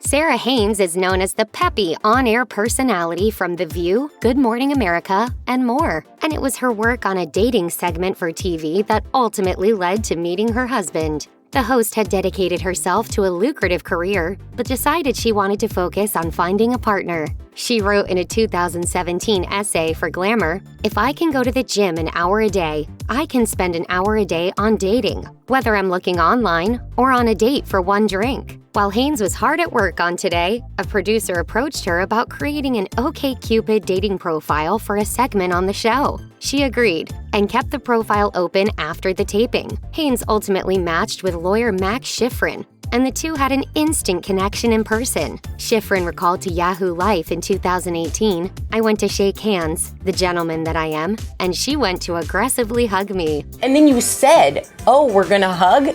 Sara Haines is known as the peppy on-air personality from The View, Good Morning America, and more. And it was her work on a dating segment for TV that ultimately led to meeting her husband. The host had dedicated herself to a lucrative career, but decided she wanted to focus on finding a partner. She wrote in a 2017 essay for Glamour, "If I can go to the gym an hour a day, I can spend an hour a day on dating, whether I'm looking online or on a date for one drink." While Haines was hard at work on Today, a producer approached her about creating an OkCupid dating profile for a segment on the show. She agreed and kept the profile open after the taping. Haines ultimately matched with lawyer Max Shifrin, and the two had an instant connection in person. Shifrin recalled to Yahoo Life in 2018, "I went to shake hands, the gentleman that I am, and she went to aggressively hug me." And then you said, "Oh, we're gonna hug?"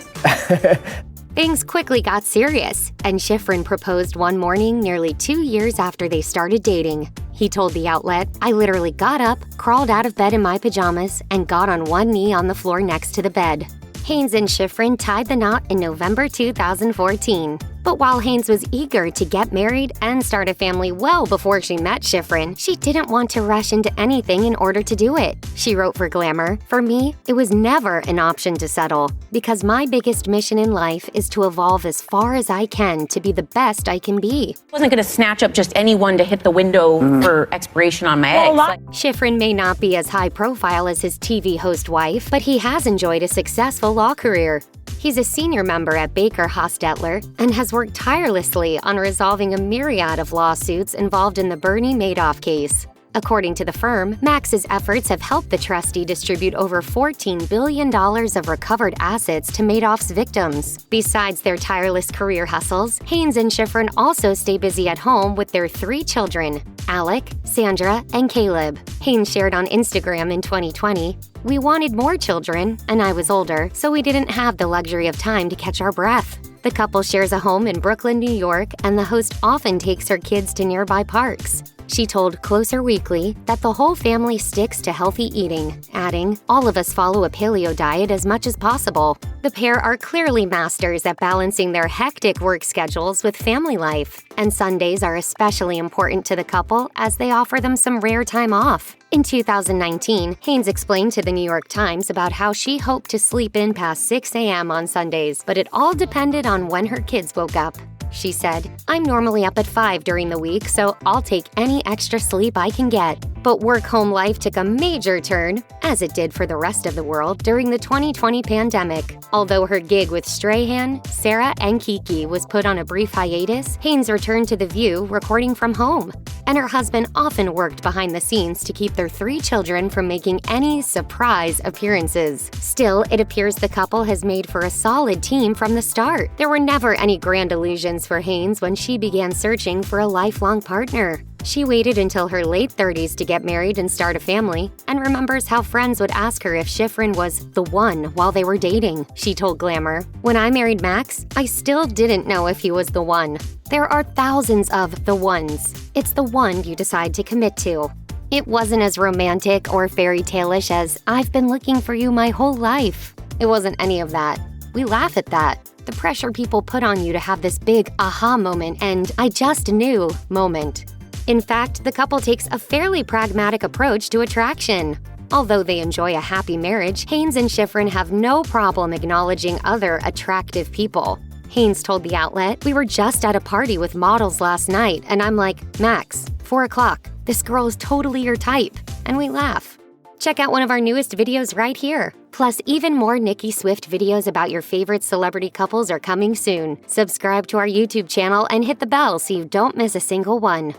Things quickly got serious, and Shifrin proposed one morning nearly 2 years after they started dating. He told the outlet, "I literally got up, crawled out of bed in my pajamas, and got on one knee on the floor next to the bed." Haines and Shifrin tied the knot in November 2014. But while Haines was eager to get married and start a family well before she met Shifrin, she didn't want to rush into anything in order to do it. She wrote for Glamour, "For me, it was never an option to settle, because my biggest mission in life is to evolve as far as I can to be the best I can be." I wasn't gonna snatch up just anyone to hit the window for expiration on my ex. Shifrin may not be as high profile as his TV host wife, but he has enjoyed a successful law career. He's a senior member at Baker Hostetler and has worked tirelessly on resolving a myriad of lawsuits involved in the Bernie Madoff case. According to the firm, Max's efforts have helped the trustee distribute over $14 billion of recovered assets to Madoff's victims. Besides their tireless career hustles, Haines and Shifrin also stay busy at home with their 3 children, Alec, Sandra, and Caleb. Haines shared on Instagram in 2020, "We wanted more children, and I was older, so we didn't have the luxury of time to catch our breath." The couple shares a home in Brooklyn, New York, and the host often takes her kids to nearby parks. She told Closer Weekly that the whole family sticks to healthy eating, adding, "All of us follow a paleo diet as much as possible." The pair are clearly masters at balancing their hectic work schedules with family life, and Sundays are especially important to the couple as they offer them some rare time off. In 2019, Haines explained to the New York Times about how she hoped to sleep in past 6 a.m. on Sundays, but it all depended on when her kids woke up. She said, "I'm normally up at 5 during the week, so I'll take any extra sleep I can get." But work-home life took a major turn, as it did for the rest of the world during the 2020 pandemic. Although her gig with Strahan, Sarah, and Kiki was put on a brief hiatus, Haines returned to The View recording from home. And her husband often worked behind the scenes to keep their 3 children from making any surprise appearances. Still, it appears the couple has made for a solid team from the start. There were never any grand illusions for Haines when she began searching for a lifelong partner. She waited until her late 30s to get married and start a family, and remembers how friends would ask her if Shifrin was the one while they were dating. She told Glamour, "When I married Max, I still didn't know if he was the one. There are thousands of the ones. It's the one you decide to commit to." It wasn't as romantic or fairy tale-ish as "I've been looking for you my whole life." It wasn't any of that. We laugh at that. The pressure people put on you to have this big aha moment and "I just knew" moment. In fact, the couple takes a fairly pragmatic approach to attraction. Although they enjoy a happy marriage, Haines and Shifrin have no problem acknowledging other attractive people. Haines told the outlet, "We were just at a party with models last night, and I'm like, 'Max, 4 o'clock, this girl is totally your type,' and we laugh." Check out one of our newest videos right here. Plus, even more Nicki Swift videos about your favorite celebrity couples are coming soon. Subscribe to our YouTube channel and hit the bell so you don't miss a single one.